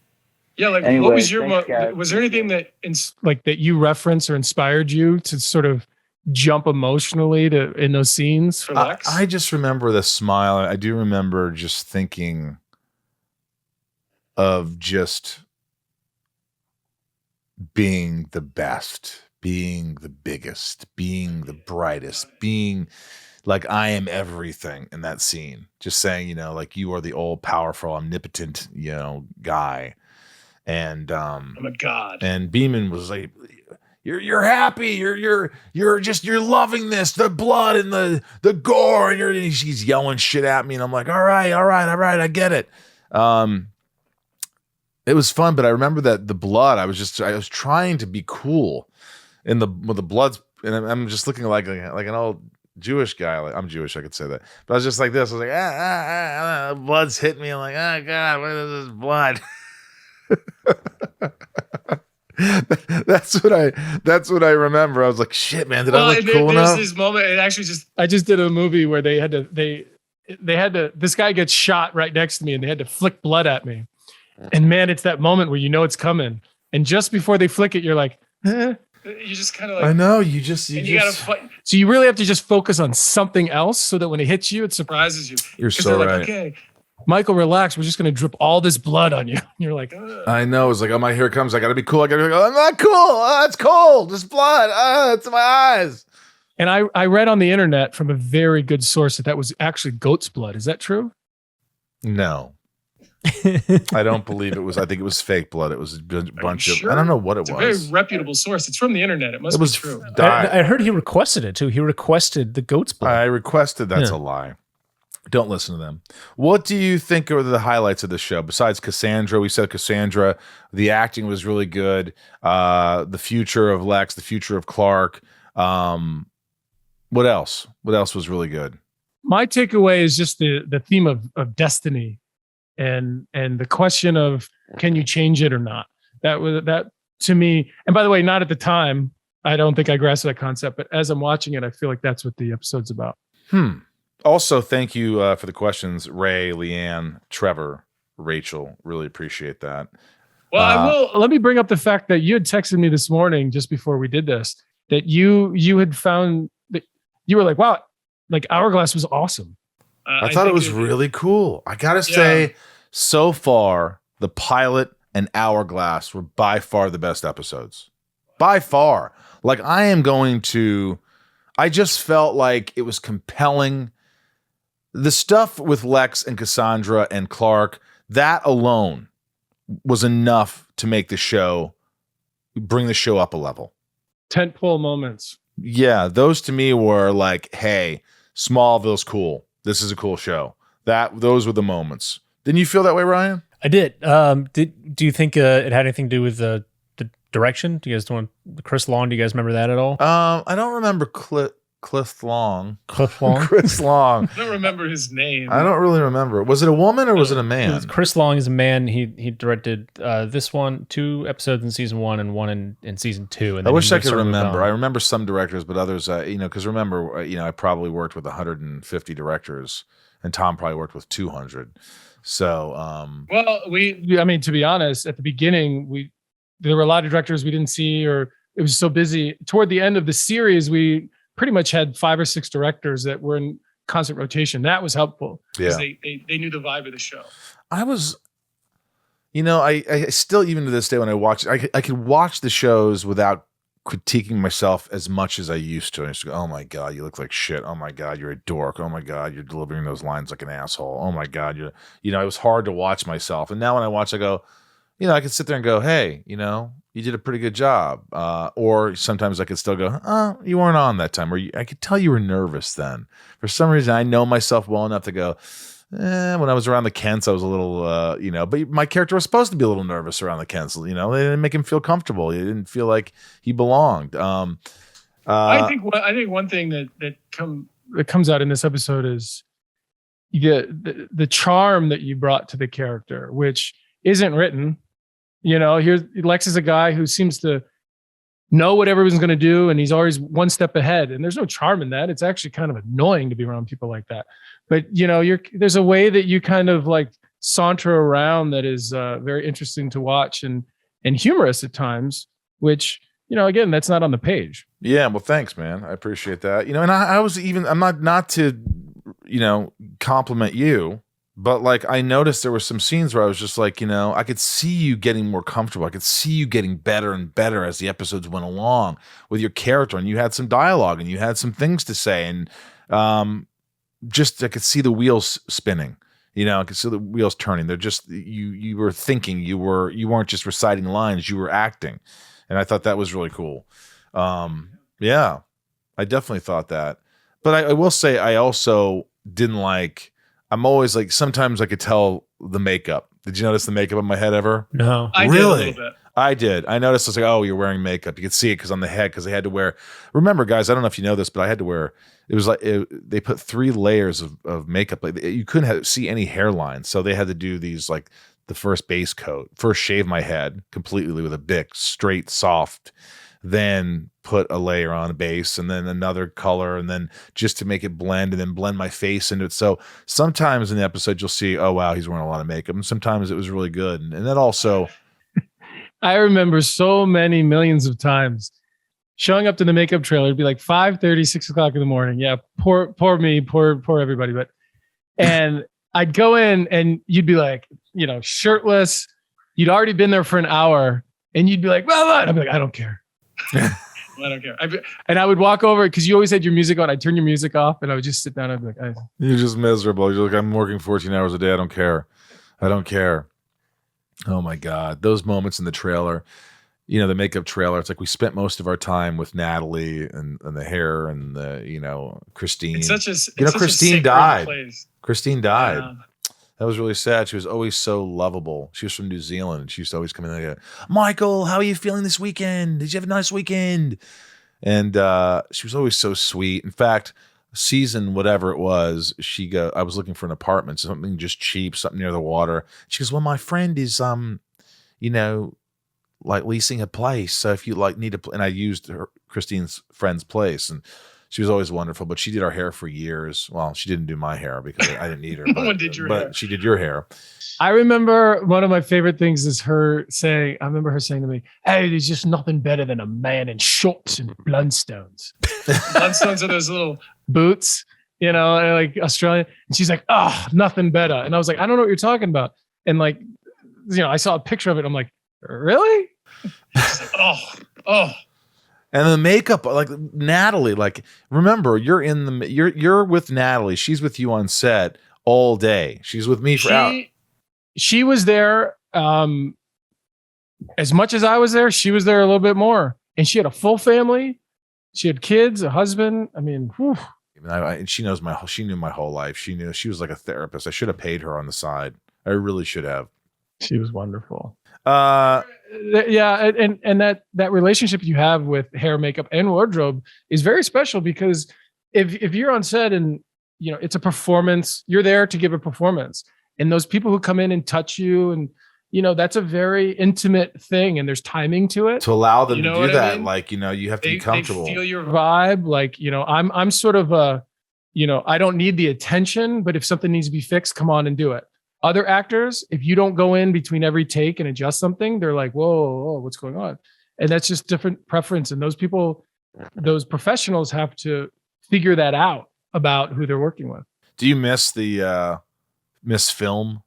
Yeah, like Anyway, what was your thanks, guys. was there anything that that you referenced or inspired you to sort of jump emotionally in those scenes for Lex? I just remember the smile. I do remember just thinking of just being the best, being the biggest, being the brightest, being like I am everything in that scene. Just saying, you know, like you are the all powerful, omnipotent, you know, guy. And I'm a god. And Beeman was like, you're happy, you're loving this, the blood and the gore, and he's yelling shit at me, and I'm like, all right, I get it. It was fun, but I remember that the blood, I was trying to be cool with the bloods, and I'm just looking like an old Jewish guy. Like, I'm Jewish, I could say that, but I was just like this. I was like, blood's hitting me. I'm like, oh god, what is this blood? That's what I remember. I was like, shit, man, did I look cool enough? There's this moment. I just did a movie where they had to this guy gets shot right next to me, and they had to flick blood at me. And man, it's that moment where you know it's coming, and just before they flick it, you're like, eh. You just kind of like, I know, you gotta fight. So you really have to just focus on something else so that when it hits you, it surprises you. You're so right. Like, okay, Michael, relax. We're just going to drip all this blood on you. And you're like, ugh. I know. It's like, oh my, here it comes. I got to be cool. I'm not cool. Oh, it's cold. It's blood. It's in my eyes. And I read on the internet from a very good source that was actually goat's blood. Is that true? No. I don't believe it was. I think it was fake blood. It was a bunch of, I don't know what it was. It's a very reputable source. It's from the internet. It must be true. I heard he requested it too. He requested the goat's blood. I requested. That's a lie. Don't listen to them. What do you think are the highlights of the show? Besides Cassandra, we said Cassandra, the acting was really good. The future of Lex, the future of Clark. What else? What else was really good? My takeaway is just the theme of destiny and the question of, can you change it or not? That to me, and by the way, not at the time, I don't think I grasped that concept, but as I'm watching it, I feel like that's what the episode's about. Also, thank you for the questions, Ray, Leanne, Trevor, Rachel. Really appreciate that. Well, I will. Let me bring up the fact that you had texted me this morning just before we did this, that you had found that you were like, wow, like Hourglass was awesome. I thought it was really cool. I got to say, so far, the pilot and Hourglass were by far the best episodes. By far. Like, I just felt like it was compelling. The stuff with Lex and Cassandra and Clark, that alone was enough to make the show, bring the show up a level. Tentpole moments. Yeah, those to me were like, hey, Smallville's cool. This is a cool show. Those were the moments. Didn't you feel that way, Ryan? I did. Do you think it had anything to do with the direction? Do you guys want Chris Long? Do you guys remember that at all? I don't remember Chris Long. Chris Long? Chris Long. I don't remember his name. I don't really remember. Was it a woman or was it a man? Chris Long is a man. He directed this one, 2 episodes in season 1 and 1 in season 2. And I wish I could remember. I remember some directors, but others, because remember, I probably worked with 150 directors, and Tom probably worked with 200. So, well, to be honest, at the beginning, there were a lot of directors we didn't see, or it was so busy. Toward the end of the series, we pretty much had 5 or 6 directors that were in constant rotation. That was helpful because they knew the vibe of the show. I was, I still, even to this day, when I watch, I could watch the shows without critiquing myself as much as I used to. I used to go, oh my God, you look like shit. Oh my God, you're a dork. Oh my God, you're delivering those lines like an asshole. Oh my God, it was hard to watch myself. And now when I watch, I go, I could sit there and go, hey, you did a pretty good job. Or sometimes I could still go, oh, you weren't on that time. Or I could tell you were nervous then. For some reason, I know myself well enough to go, when I was around the Kents, I was a little, but my character was supposed to be a little nervous around the Kents. They didn't make him feel comfortable. He didn't feel like he belonged. I think one thing that comes out in this episode is the charm that you brought to the character, which isn't written. Here's Lex is a guy who seems to know what everyone's going to do, and he's always one step ahead. And there's no charm in that. It's actually kind of annoying to be around people like that. But there's a way that you kind of like saunter around that is very interesting to watch and humorous at times, which, again, that's not on the page. Yeah. Well, thanks, man. I appreciate that. And I'm not to, compliment you, but like, I noticed there were some scenes where I was just like, I could see you getting more comfortable. I could see you getting better and better as the episodes went along with your character, and you had some dialogue and you had some things to say. And, I could see the wheels spinning. I could see the wheels turning. They're just you were thinking. You weren't just reciting lines. You were acting, and I thought that was really cool. Yeah, I definitely thought that. But I will say I also didn't like. I'm always like, sometimes I could tell the makeup. Did you notice the makeup on my head ever? No, I did a little bit. I did. I noticed. I was like, oh, you're wearing makeup. You could see it because on the head, because they had to wear. Remember, guys, I don't know if you know this, but I had to wear. It was like they put 3 layers of makeup. Like, you couldn't see any hairline, so they had to do these like the first base coat. First, shave my head completely with a Bic, straight, soft. Then put a layer on a base, and then another color, and then just to make it blend, and then blend my face into it. So sometimes in the episode, you'll see, oh wow, he's wearing a lot of makeup, and sometimes it was really good, and that also. I remember so many millions of times showing up to the makeup trailer. It'd be like 5:30, 6 o'clock in the morning. Yeah, poor me, poor everybody. And I'd go in, and you'd be like, shirtless. You'd already been there for an hour, and you'd be like, well, I'd be like, I don't care. I don't care. And I would walk over, because you always had your music on. I'd turn your music off, and I would just sit down. I'd be like, you're just miserable. You're like, I'm working 14 hours a day. I don't care. Oh my God. Those moments in the trailer, the makeup trailer, it's like we spent most of our time with Natalie and the hair and the, Christine. It's such a Christine died. Place. Christine died. Yeah. That was really sad. She was always so lovable. She was from New Zealand, and she used to always come in and go, Michael, how are you feeling this weekend? Did you have a nice weekend? And she was always so sweet. In fact, season whatever it was, I was looking for an apartment, something just cheap, something near the water. She goes, well, my friend is like leasing a place, so if you like need a and I used Christine's friend's place, and she was always wonderful. But she did our hair for years. Well, she didn't do my hair because I didn't need her. No one did your hair. But she did your hair. I remember one of my favorite things is her saying, to me, hey, there's just nothing better than a man in shorts and Blundstones. Blundstones are those little boots, like Australian. And she's like, oh, nothing better. And I was like, I don't know what you're talking about. And like, I saw a picture of it. I'm like, really? Like, oh. And the makeup, like Natalie, like, remember, you're with Natalie. She's with you on set all day. She's with me for hours. She was there as much as I was there. She was there a little bit more, and she had a full family. She had kids, a husband. I mean, whew. She knew my whole life. She knew. She was like a therapist. I should have paid her on the side. I really should have. She was wonderful. Yeah, and that relationship you have with hair, makeup, and wardrobe is very special, because if you're on set and it's a performance, you're there to give a performance, and those people who come in and touch you, and that's a very intimate thing, and there's timing to it. To allow them to do that, I mean? Like you have to be comfortable. They feel your vibe, like I'm sort of a, I don't need the attention, but if something needs to be fixed, come on and do it. Other actors, if you don't go in between every take and adjust something, they're like, whoa, what's going on? And that's just different preference. And those people, those professionals have to figure that out about who they're working with. Do you miss the miss film?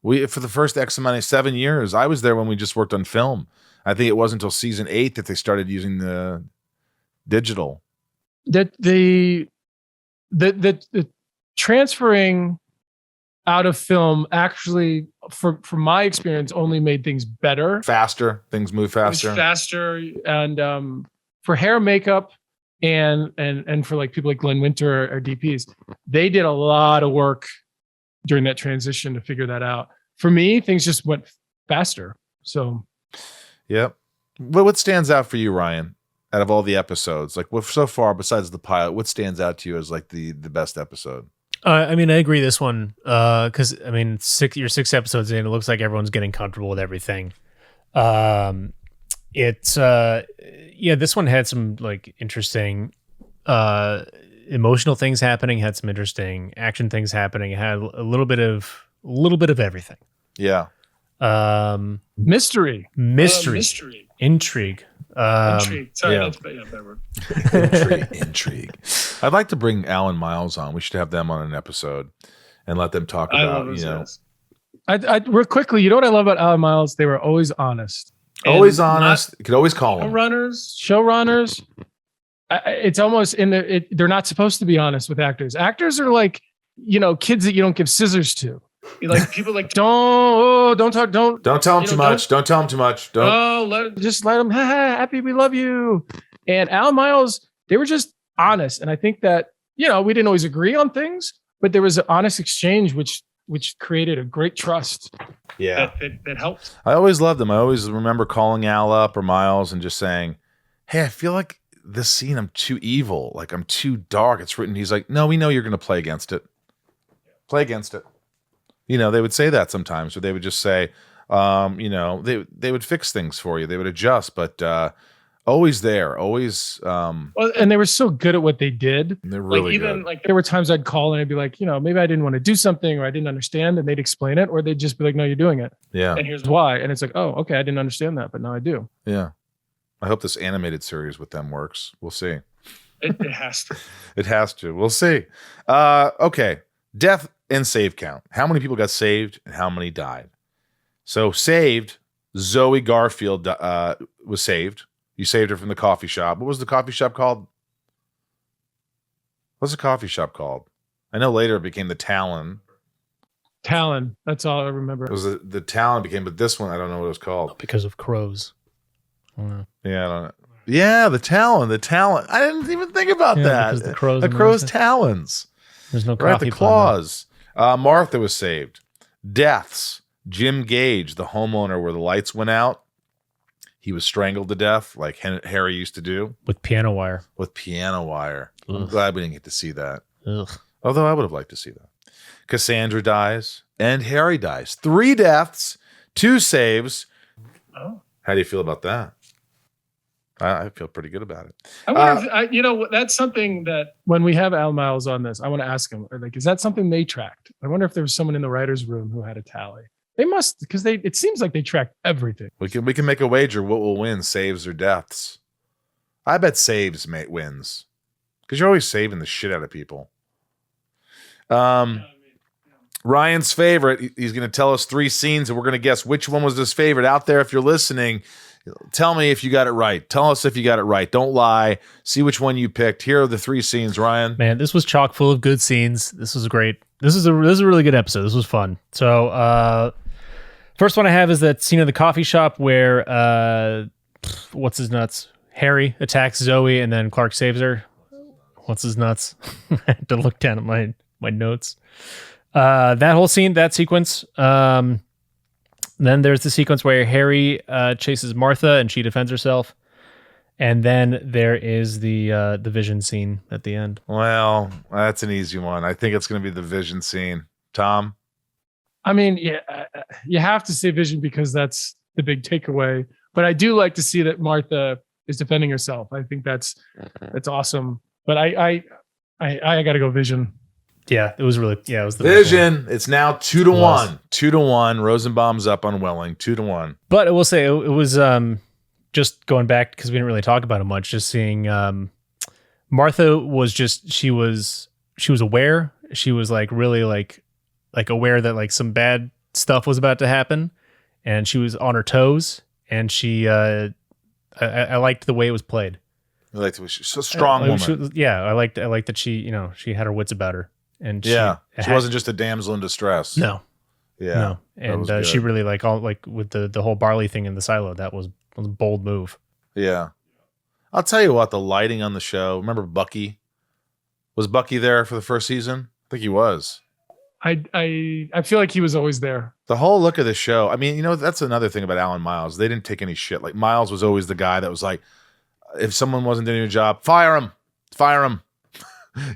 For the first X amount of 7 years, I was there when we just worked on film. I think it wasn't until season 8 that they started using the digital. That the transferring out of film actually, from my experience, only made things better. Faster. Things move faster. It was faster. And for hair, makeup, and for like people like Glenn Winter or DPs, they did a lot of work during that transition to figure that out. For me, things just went faster. So, yep. What stands out for you, Ryan, out of all the episodes? Like, so far, besides the pilot, what stands out to you as like the best episode? I mean, I agree this one, because I mean, you're 6 episodes in, it looks like everyone's getting comfortable with everything. It's this one had some like interesting emotional things happening, had some interesting action things happening. It had a little bit of everything. Yeah. Mystery. Intrigue. Intrigue. Sorry, yeah. that's that word. Intrigue. I'd like to bring Alan Miles on. We should have them on an episode and let them talk about, I real quickly, you know what I love about Alan Miles? They were always honest. Always honest. You could always call them. Showrunners. It's almost they're not supposed to be honest with actors. Actors are like, kids that you don't give scissors to. Like people like don't tell them too much. Don't tell them too much. Just let them. Happy, we love you. And Alan Miles, they were just honest, and I think that we didn't always agree on things, but there was an honest exchange, which created a great trust. Yeah, that helped. I always loved them. I always remember calling Al up or Miles and just saying, "Hey, I feel like this scene, I'm too evil. Like I'm too dark. It's written." He's like, "No, we know you're going to play against it. Play against it." They would say that sometimes, or they would just say, they would fix things for you. They would adjust, but always there, always. And they were so good at what they did. They're really good. Like there were times I'd call and I'd be like, maybe I didn't want to do something or I didn't understand, and they'd explain it, or they'd just be like, no, you're doing it. Yeah. And here's why. And it's like, oh, okay, I didn't understand that, but now I do. Yeah. I hope this animated series with them works. We'll see. It has to. It has to. We'll see. Okay. Death and save count. How many people got saved and how many died? So saved, Zoe Garfield was saved. You saved her from the coffee shop. What was the coffee shop called? What's the coffee shop called? I know later it became the Talon. Talon. That's all I remember. It was the Talon became, but this one I don't know what it was called. Because of crows. Yeah, I don't know. Yeah, the Talon. I didn't even think about that. The crows. The crow's talons. There's no right, coffee. the claws. Martha was saved. Deaths. Jim Gage, the homeowner where the lights went out. He was strangled to death like Harry used to do. With piano wire. I'm glad we didn't get to see that. Ugh. Although I would have liked to see that. Cassandra dies and Harry dies. 3 deaths, 2 saves. Oh. How do you feel about that? I feel pretty good about it. I wonder if, that's something that when we have Al Miles on this, I want to ask him, like, is that something they tracked? I wonder if there was someone in the writer's room who had a tally. They must, because it seems like they tracked everything. We can make a wager. What will win, saves or deaths? I bet saves wins, because you're always saving the shit out of people. Ryan's favorite. He's going to tell us 3 scenes, and we're going to guess which one was his favorite. Out there, if you're listening, tell me if you got it right. Tell us if you got it right. Don't lie. See which one you picked. Here are the 3 scenes, Ryan. Man, this was chock full of good scenes. This was great. This is a really good episode. This was fun. So, first one I have is that scene in the coffee shop where what's his nuts? Harry attacks Zoe and then Clark saves her. What's his nuts? I had to look down at my notes. That whole scene, that sequence. Then there's the sequence where Harry chases Martha and she defends herself. And then there is the vision scene at the end. Well, that's an easy one. I think it's going to be the vision scene. Tom? I mean, yeah, you have to say vision because that's the big takeaway. But I do like to see that Martha is defending herself. I think that's awesome. But I got to go vision. Yeah, it was really, it was the vision. It's now 2-1. 2-1. Rosenbaum's up on Welling. 2-1. But I will say it was just going back because we didn't really talk about it much. Just seeing Martha was just she was aware. She was like really like aware that like some bad stuff was about to happen, and she was on her toes. And she, I liked the way it was played. I liked it. She's a strong woman. I liked that she she had her wits about her. And she wasn't just a damsel in distress. No. Yeah. No. And she really with the whole barley thing in the silo, that was a bold move. Yeah. I'll tell you what, the lighting on the show, remember Bucky? Was Bucky there for the first season? I think he was. I feel like he was always there. The whole look of the show. I mean, that's another thing about Alan Miles. They didn't take any shit. Like Miles was always the guy that was like, if someone wasn't doing a job, fire him.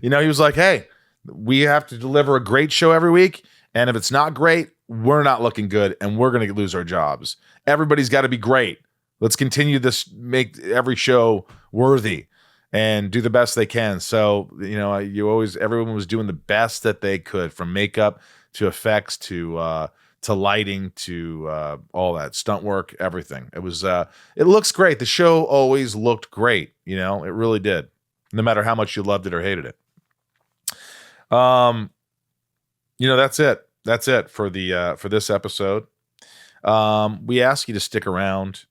He was like, hey, we have to deliver a great show every week. And if it's not great, we're not looking good and we're going to lose our jobs. Everybody's got to be great. Let's continue this, make every show worthy and do the best they can. So, everyone was doing the best that they could, from makeup to effects to lighting to all that stunt work, everything. It looks great. The show always looked great. It really did, no matter how much you loved it or hated it. That's it. That's it for this episode. We ask you to stick around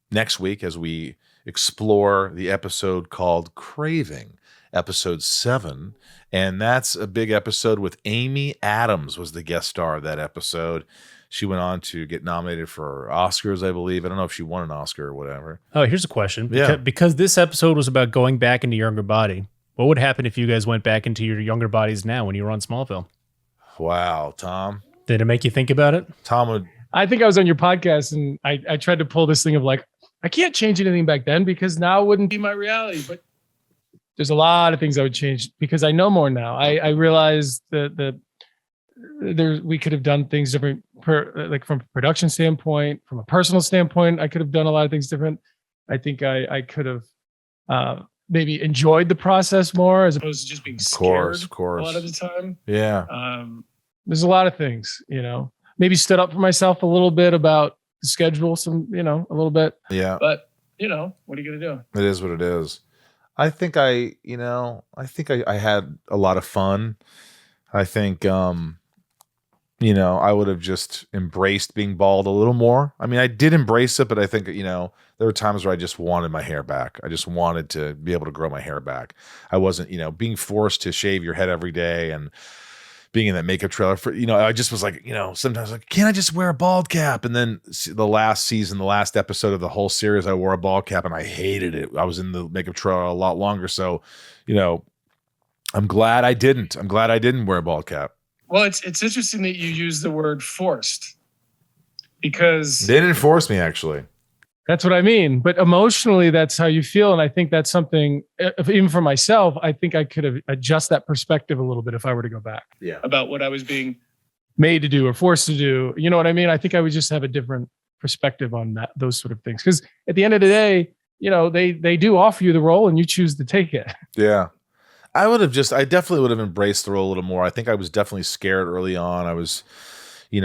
next week as we explore the episode called Craving, episode 7. And that's a big episode with Amy Adams was the guest star of that episode. She went on to get nominated for Oscars, I believe. I don't know if she won an Oscar or whatever. Oh, here's a question. Yeah. Because this episode was about going back into your younger body, what would happen if you guys went back into your younger bodies now when you were on Smallville? Wow, Tom. Did it make you think about it? Tom would... I think I was on your podcast and I tried to pull this thing of like, I can't change anything back then because now it wouldn't be my reality. But there's a lot of things I would change because I know more now. I realized that we could have done things different, like from a production standpoint, from a personal standpoint. I could have done a lot of things different. I think I could have maybe enjoyed the process more as opposed to just being scared of course. A lot of the time. Yeah. There's a lot of things, maybe stood up for myself a little bit about the schedule, a little bit. Yeah. But, what are you going to do? It is what it is. I think I had a lot of fun. I think, I would have just embraced being bald a little more. I mean, I did embrace it, but I think, there were times where I just wanted my hair back. I just wanted to be able to grow my hair back. I wasn't, being forced to shave your head every day and being in that makeup trailer for, I just was like, sometimes like, can't I just wear a bald cap? And then the last episode of the whole series, I wore a bald cap and I hated it. I was in the makeup trailer a lot longer. So, I'm glad I didn't. I'm glad I didn't wear a bald cap. Well, it's interesting that you use the word forced because they didn't force me, actually. That's what I mean. But emotionally, that's how you feel. And I think that's something, even for myself, I think I could have adjust that perspective a little bit if I were to go back. Yeah. About what I was being made to do or forced to do. You know what I mean? I think I would just have a different perspective on those sort of things. Because at the end of the day, they do offer you the role and you choose to take it. Yeah. I definitely would have embraced the role a little more. I think I was definitely scared early on. I was...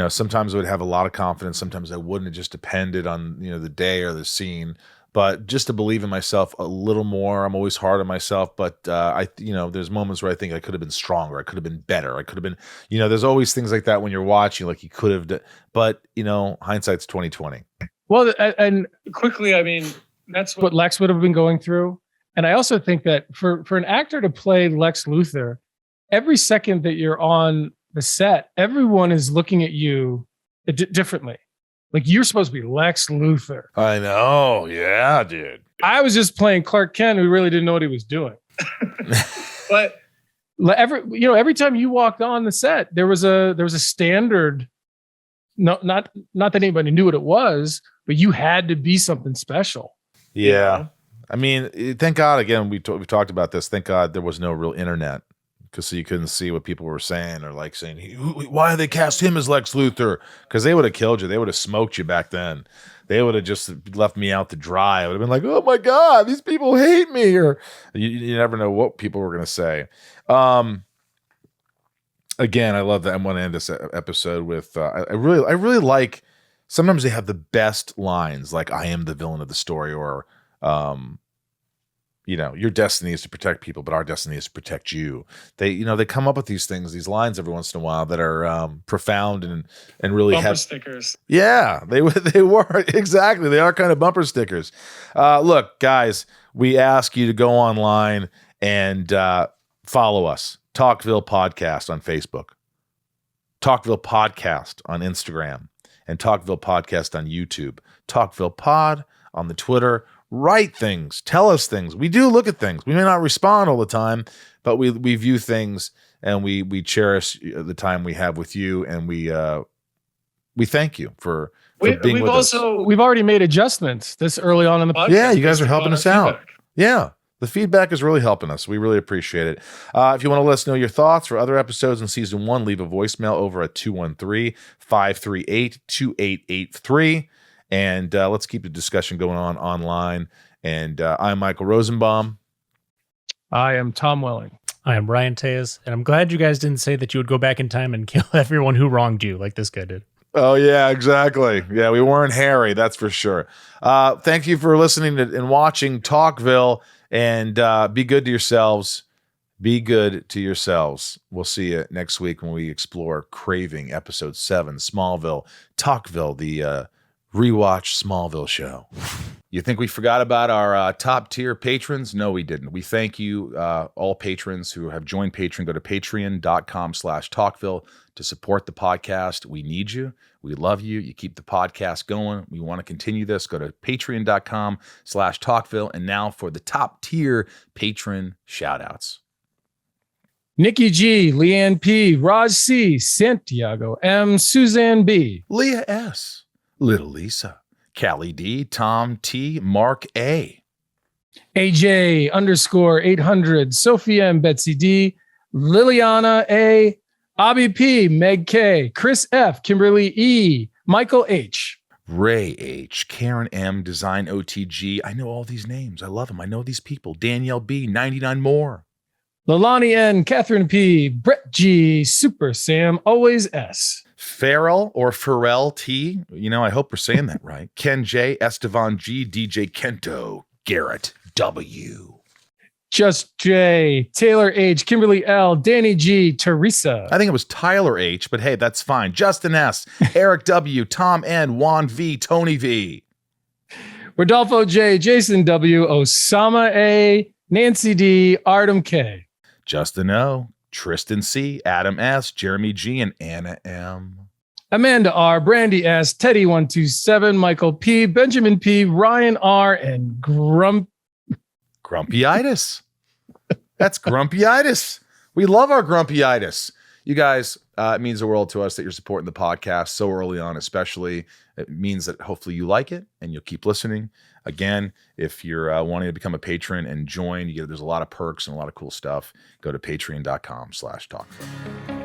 sometimes I would have a lot of confidence. Sometimes I wouldn't. It just depended on, the day or the scene. But just to believe in myself a little more, I'm always hard on myself. But there's moments where I think I could have been stronger. I could have been better. I could have been, there's always things like that when you're watching, like you could have. But hindsight's 20/20. Well, and quickly, I mean, that's what Lex would have been going through. And I also think that for an actor to play Lex Luthor, every second that you're on the set, everyone is looking at you differently. Like you're supposed to be Lex Luthor. I know. Yeah, dude. I was just playing Clark Kent who really didn't know what he was doing. But every time you walked on the set, there was a standard. No, not that anybody knew what it was, but you had to be something special. Yeah. I mean, thank God, again, we talked about this. Thank God there was no real internet. Because so you couldn't see what people were saying or like saying, why they cast him as Lex Luthor? Because they would have killed you. They would have smoked you back then. They would have just left me out to dry. I would have been like, oh my God, these people hate me. Or you never know what people were going to say. Again, I love that. I want to end this episode with, I really like, sometimes they have the best lines, like I am the villain of the story, or, your destiny is to protect people, but our destiny is to protect you. They come up with these things, these lines every once in a while that are profound and really bumper stickers. Yeah, they were exactly. They are kind of bumper stickers. Look, guys, we ask you to go online and follow us. Talkville Podcast on Facebook, Talkville Podcast on Instagram, and Talkville Podcast on YouTube. Talkville Pod on the Twitter. Write things, tell us things. We do look at things. We may not respond all the time, but we view things and we cherish the time we have with you, and we thank you for being with us. We've already made adjustments this early on in the podcast. Yeah, you guys are helping us out. Yeah, the feedback is really helping us. We really appreciate it. If you want to let us know your thoughts for other episodes in season 1, leave a voicemail over at 213-538-2883. And let's keep the discussion going on online. And I'm Michael Rosenbaum. I am Tom Welling. I am Ryan Tejas, and I'm glad you guys didn't say that you would go back in time and kill everyone who wronged you like this guy did. Oh, yeah, exactly. Yeah, we weren't Harry, that's for sure. Thank you for listening and watching Talkville, and be good to yourselves. Be good to yourselves. We'll see you next week when we explore Craving, Episode 7, Smallville, Talkville, the rewatch Smallville show. You think we forgot about our top tier patrons? No, we didn't. We thank you, all patrons who have joined Patreon. Go to patreon.com/talkville to support the podcast. We need you. We love you. You keep the podcast going. We want to continue this. Go to patreon.com/talkville. And now for the top tier patron shout outs. Nikki G, Leanne P, Raj C, Santiago M, Suzanne B, Leah S, Little Lisa, Callie D, Tom T, Mark A, AJ _800, Sophia M, Betsy D, Liliana A, Abby P, Meg K, Chris F, Kimberly E, Michael H, Ray H, Karen M, Design OTG. I know all these names. I love them. I know these people. Danielle B, 99 more. Lalani N, Catherine P, Brett G, Super Sam, Always S, Farrell or Pharrell T. I hope we're saying that right. Ken J, Estevan G, DJ Kento, Garrett W, Just J, Taylor H, Kimberly L, Danny G, Teresa. I think it was Tyler H, but hey, that's fine. Justin S, Eric W, Tom N, Juan V, Tony V, Rodolfo J, Jason W, Osama A, Nancy D, Artem K, Justin O, Tristan C, Adam S, Jeremy G, and Anna M, Amanda R, Brandy S, Teddy 127, Michael P, Benjamin P, Ryan R, and Grumpyitis. That's Grumpyitis. We love our Grumpyitis. You guys, it means the world to us that you're supporting the podcast so early on, especially. It means that hopefully you like it and you'll keep listening. Again, if you're wanting to become a patron and join, there's a lot of perks and a lot of cool stuff. Go to patreon.com/talkville.